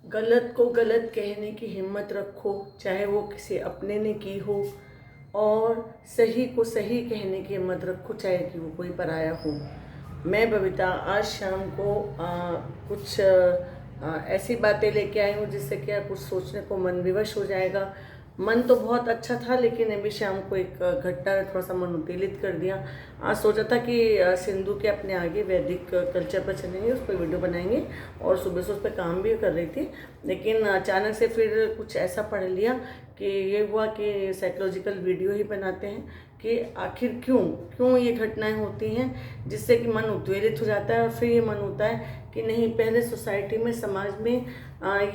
गलत को गलत कहने की हिम्मत रखो, चाहे वो किसी अपने ने की हो। और सही को सही कहने की हिम्मत रखो, चाहे कि वो कोई पराया हो। मैं बबीता आज शाम को कुछ ऐसी बातें लेके आई हूँ जिससे क्या कुछ सोचने को मन विवश हो जाएगा। मन तो बहुत अच्छा था, लेकिन अभी शाम को एक घटना ने थोड़ा सा मन उत्तेजित कर दिया। आज सोचा था कि सिंधु के अपने आगे वैदिक कल्चर पर चलेंगे, उस पर वीडियो बनाएंगे, और सुबह से उस पर काम भी कर रही थी। लेकिन अचानक से फिर कुछ ऐसा पढ़ लिया कि ये हुआ कि साइकोलॉजिकल वीडियो ही बनाते हैं कि आखिर क्यों क्यों ये घटनाएं होती हैं, जिससे कि मन उत्तेजित हो जाता है। और फिर ये मन होता है कि नहीं, पहले सोसाइटी में, समाज में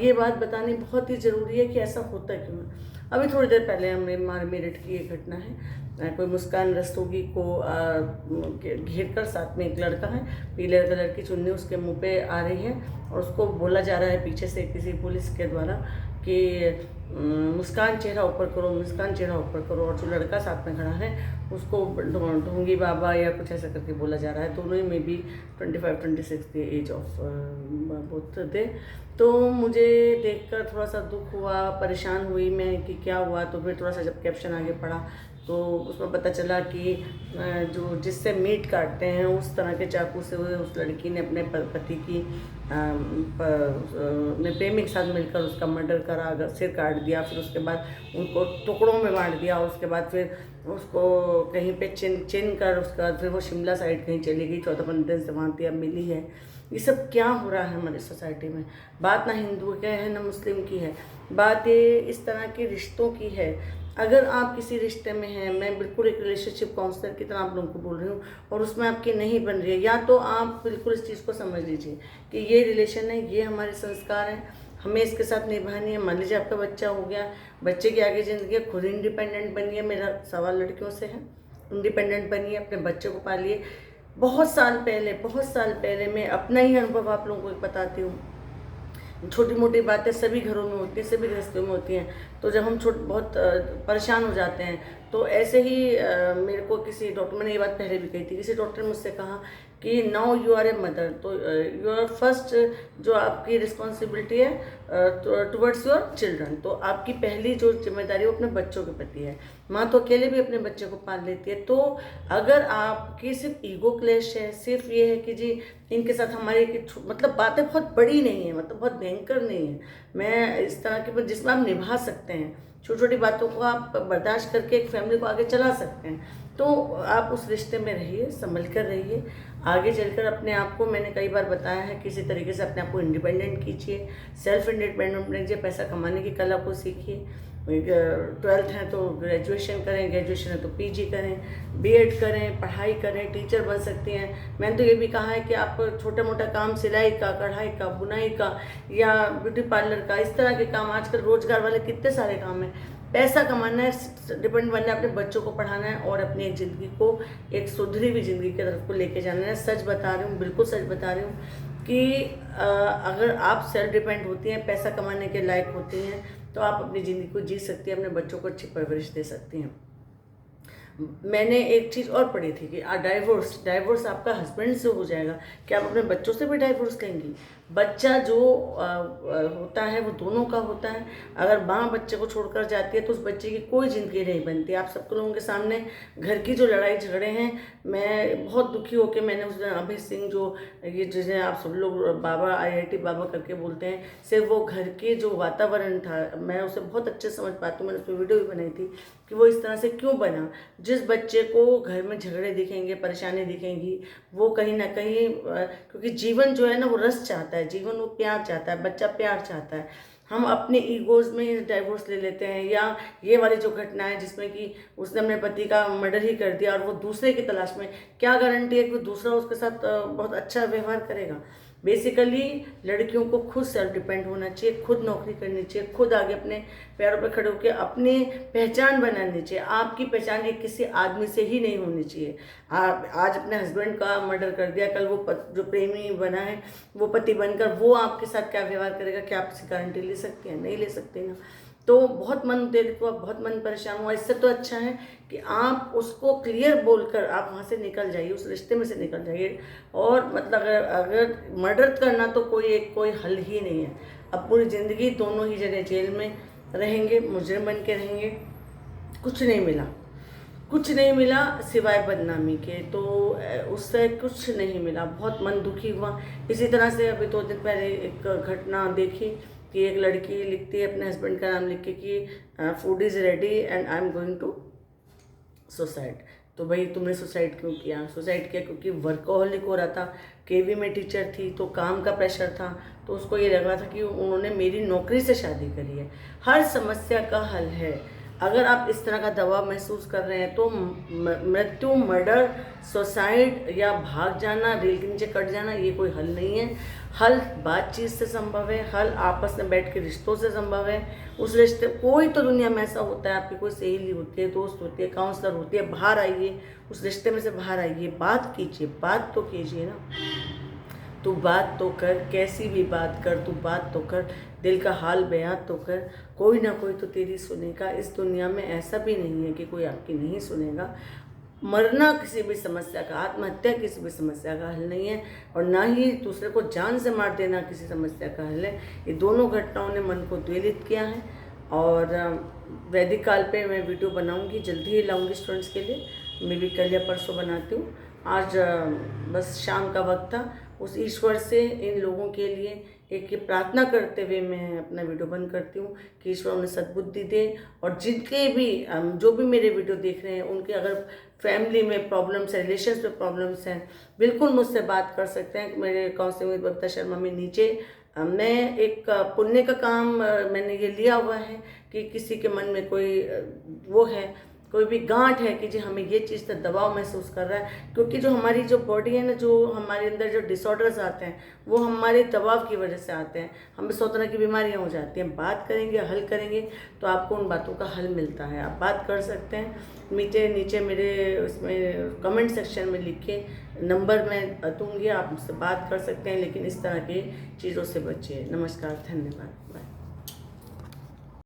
ये बात बतानी बहुत ही ज़रूरी है कि ऐसा होता क्यों है। अभी थोड़ी देर पहले हमारे मेरठ की एक घटना है। कोई मुस्कान रस्तोगी को घेर कर, साथ में एक लड़का है, पीले कलर की चुन्नी उसके मुंह पे आ रही है, और उसको बोला जा रहा है पीछे से किसी पुलिस के द्वारा कि मुस्कान चेहरा ऊपर करो, मुस्कान चेहरा ऊपर करो। और जो लड़का साथ में खड़ा है उसको ढोंगी बाबा या कुछ ऐसा करके बोला जा रहा है। दोनों ही में भी 25-26 की एज ऑफ बोथ थे। तो मुझे देखकर थोड़ा सा दुख हुआ, परेशान हुई मैं कि क्या हुआ। तो फिर थोड़ा सा जब कैप्शन आगे पढ़ा तो उसमें पता चला कि जो जिससे मीट काटते हैं उस तरह के चाकू से उस लड़की ने अपने पति की अपने प्रेमी के साथ मिलकर उसका मर्डर करा, सिर काट दिया। फिर उसके बाद उनको टुकड़ों में बांट दिया। उसके बाद फिर उसको कहीं पे चिन कर उसका फिर वो शिमला साइड कहीं चली गई। 14-15 दिन से वहाँ अब मिली है। ये सब क्या हो रहा है हमारी सोसाइटी में। बात ना हिंदू की है ना मुस्लिम की है, बात ये इस तरह के रिश्तों की है। अगर आप किसी रिश्ते में हैं, मैं बिल्कुल एक रिलेशनशिप काउंसलर की तरह आप लोगों को बोल रही हूँ, और उसमें आपकी नहीं बन रही है, या तो आप बिल्कुल इस चीज़ को समझ लीजिए कि ये रिलेशन है, ये हमारे संस्कार हैं, हमें इसके साथ निभानी है। मान लीजिए आपका बच्चा हो गया, बच्चे की आगे ज़िंदगी है, खुद इंडिपेंडेंट बनिए। मेरा सवाल लड़कियों से है, इंडिपेंडेंट बनिए, अपने बच्चे को पालिए। बहुत साल पहले मैं अपना ही अनुभव आप लोगों को बताती हूँ। छोटी मोटी बातें सभी घरों में होती हैं, सभी गृहस्थियों में होती हैं। तो जब हम बहुत परेशान हो जाते हैं, तो ऐसे ही मेरे को किसी डॉक्टर, मैंने ये बात पहले भी कही थी, किसी डॉक्टर ने मुझसे कहा कि now you are a mother, तो योर फर्स्ट जो आपकी रिस्पॉन्सिबिलिटी है टुवर्ड्स योर चिल्ड्रन, तो आपकी पहली जो जिम्मेदारी वो अपने बच्चों के प्रति है। माँ तो अकेले भी अपने बच्चे को पाल लेती है। तो अगर आपकी सिर्फ ईगो क्लेश है, सिर्फ ये है कि जी इनके साथ हमारी मतलब बातें बहुत बड़ी नहीं है, मतलब बहुत भयंकर नहीं है, मैं इस तरह की जिसमें आप निभा सकते हैं, छोटी छोटी बातों को आप बर्दाश्त करके एक फैमिली को आगे चला सकते हैं, तो आप उस रिश्ते में रहिए, संभल कर रहिए। आगे चलकर अपने आप को, मैंने कई बार बताया है, किसी तरीके से अपने आप को इंडिपेंडेंट कीजिए, सेल्फ इंडिपेंडेंट बनिए, पैसा कमाने की कला को सीखिए। 12th है तो ग्रेजुएशन करें, ग्रेजुएशन है तो पीजी करें, बीएड करें, पढ़ाई करें, टीचर बन सकती हैं। मैंने तो ये भी कहा है कि आप छोटा मोटा काम, सिलाई का, कढ़ाई का, बुनाई का, या ब्यूटी पार्लर का, इस तरह के काम, आजकल रोजगार वाले कितने सारे काम हैं। पैसा कमाना है, डिपेंड बनना है, अपने बच्चों को पढ़ाना है, और अपनी एक ज़िंदगी को, एक सुधरी हुई ज़िंदगी की तरफ को लेके जाना है। सच बता रही हूँ, बिल्कुल सच बता रही हूँ कि अगर आप सेल्फ डिपेंड होती हैं, पैसा कमाने के लायक होती हैं, तो आप अपनी ज़िंदगी को जी सकती हैं, अपने बच्चों को अच्छी परवरिश दे सकती हैं। मैंने एक चीज़ और पढ़ी थी कि डाइवोर्स आपका हस्बैंड से हो जाएगा, कि आप अपने बच्चों से भी डाइवोर्स लेंगी। बच्चा जो होता है वो दोनों का होता है। अगर माँ बच्चे को छोड़कर जाती है तो उस बच्चे की कोई ज़िंदगी नहीं बनती। आप सब लोगों के सामने घर की जो लड़ाई झगड़े हैं, मैं बहुत दुखी होकर मैंने उस दिन अभय सिंह, जो ये जिन्हें आप सब लोग बाबा, IIT बाबा करके बोलते हैं, सिर्फ वो घर के जो वातावरण था, मैं उसे बहुत अच्छे समझ पाती हूँ। मैंने उस पर वीडियो भी बनाई थी कि वो इस तरह से क्यों बना। जिस बच्चे को घर में झगड़े दिखेंगे, परेशानी दिखेंगी, वो कहीं ना कहीं, क्योंकि जीवन जो है ना वो रस चाहता है, जीवन वो प्यार चाहता है, बच्चा प्यार चाहता है। हम अपने ईगोज में डाइवोर्स ले लेते हैं, या ये वाली जो घटना है जिसमें कि उसने अपने पति का मर्डर ही कर दिया और वो दूसरे की तलाश में, क्या गारंटी है कि दूसरा उसके साथ बहुत अच्छा व्यवहार करेगा। बेसिकली लड़कियों को खुद सेल्फ डिपेंड होना चाहिए, खुद नौकरी करनी चाहिए, खुद आगे अपने पैरों पर खड़े होकर अपनी पहचान बनानी चाहिए। आपकी पहचान एक किसी आदमी से ही नहीं होनी चाहिए। आप आज अपने हस्बैंड का मर्डर कर दिया, कल वो जो प्रेमी बना है, वो पति बनकर वो आपके साथ क्या व्यवहार करेगा, क्या आप इसकी गारंटी ले सकती हैं? नहीं ले सकते ना। तो बहुत मन उत्तेजित हुआ, बहुत मन परेशान हुआ। इससे तो अच्छा है कि आप उसको क्लियर बोलकर आप वहाँ से निकल जाइए, उस रिश्ते में से निकल जाइए। और मतलब अगर मर्डर करना तो कोई हल ही नहीं है। अब पूरी ज़िंदगी दोनों ही जगह जेल में रहेंगे, मुजरिम बन के रहेंगे। कुछ नहीं मिला, कुछ नहीं मिला सिवाय बदनामी के। तो उससे कुछ नहीं मिला, बहुत मन दुखी हुआ। इसी तरह से अभी 2 दिन पहले एक घटना देखी कि एक लड़की लिखती है अपने हस्बैंड का नाम लिख के कि food is ready and I am going to suicide. तो भाई तुमने सुसाइड क्यों किया? सुसाइड किया क्योंकि वर्कोहॉलिक हो रहा था, केवी में टीचर थी तो काम का प्रेशर था, तो उसको ये लग रहा था कि उन्होंने मेरी नौकरी से शादी करी है। हर समस्या का हल है। अगर आप इस तरह का दबाव महसूस कर रहे हैं तो मृत्यु, मर्डर, सुसाइड या भाग जाना, रेल के नीचे कट जाना, ये कोई हल नहीं है। हल बातचीत से संभव है, हल आपस में बैठ के रिश्तों से संभव है। उस रिश्ते कोई तो दुनिया में ऐसा होता है, आपकी कोई सहेली होती है, दोस्त होती है, काउंसलर होती है, बाहर आइए, उस रिश्ते में से बाहर आइए, बात कीजिए, बात तो कीजिए ना। तू बात तो कर, कैसी भी बात कर, तू बात तो कर, दिल का हाल बयां तो कर, कोई ना कोई तो तेरी सुनेगा। इस दुनिया में ऐसा भी नहीं है कि कोई आपकी नहीं सुनेगा। मरना किसी भी समस्या का, आत्महत्या किसी भी समस्या का हल नहीं है, और ना ही दूसरे को जान से मार देना किसी समस्या का हल है। ये दोनों घटनाओं ने मन को द्वेलित किया है। और वैदिक काल पे मैं वीडियो बनाऊंगी, जल्दी ही लाऊंगी स्टूडेंट्स के लिए। मैं भी कल या परसों बनाती हूँ। आज बस शाम का वक्त था, उस ईश्वर से इन लोगों के लिए एक ये प्रार्थना करते हुए मैं अपना वीडियो बंद करती हूँ कि ईश्वर उन्हें सद्बुद्धि दे। और जिनके भी जो भी मेरे वीडियो देख रहे हैं, उनके अगर फैमिली में प्रॉब्लम्स है, रिलेशंस में प्रॉब्लम्स हैं, बिल्कुल मुझसे बात कर सकते हैं। मेरे काउंसलिंग विद बबीता शर्मा में नीचे मैं एक पुण्य का काम मैंने ये लिया हुआ है कि किसी के मन में कोई वो है, कोई भी गांठ है कि जी हमें ये चीज़ से दबाव महसूस कर रहा है, क्योंकि जो हमारी जो बॉडी है ना, जो हमारे अंदर जो डिसऑर्डर्स आते हैं वो हमारे दबाव की वजह से आते हैं। हमें 100 तरह की बीमारियां हो जाती हैं। बात करेंगे, हल करेंगे तो आपको उन बातों का हल मिलता है। आप बात कर सकते हैं। नीचे मेरे उसमें कमेंट सेक्शन में लिख के नंबर मैं दूंगी, आप मुझसे बात कर सकते हैं। लेकिन इस तरह की चीज़ों से बचिए। नमस्कार, धन्यवाद, बाय।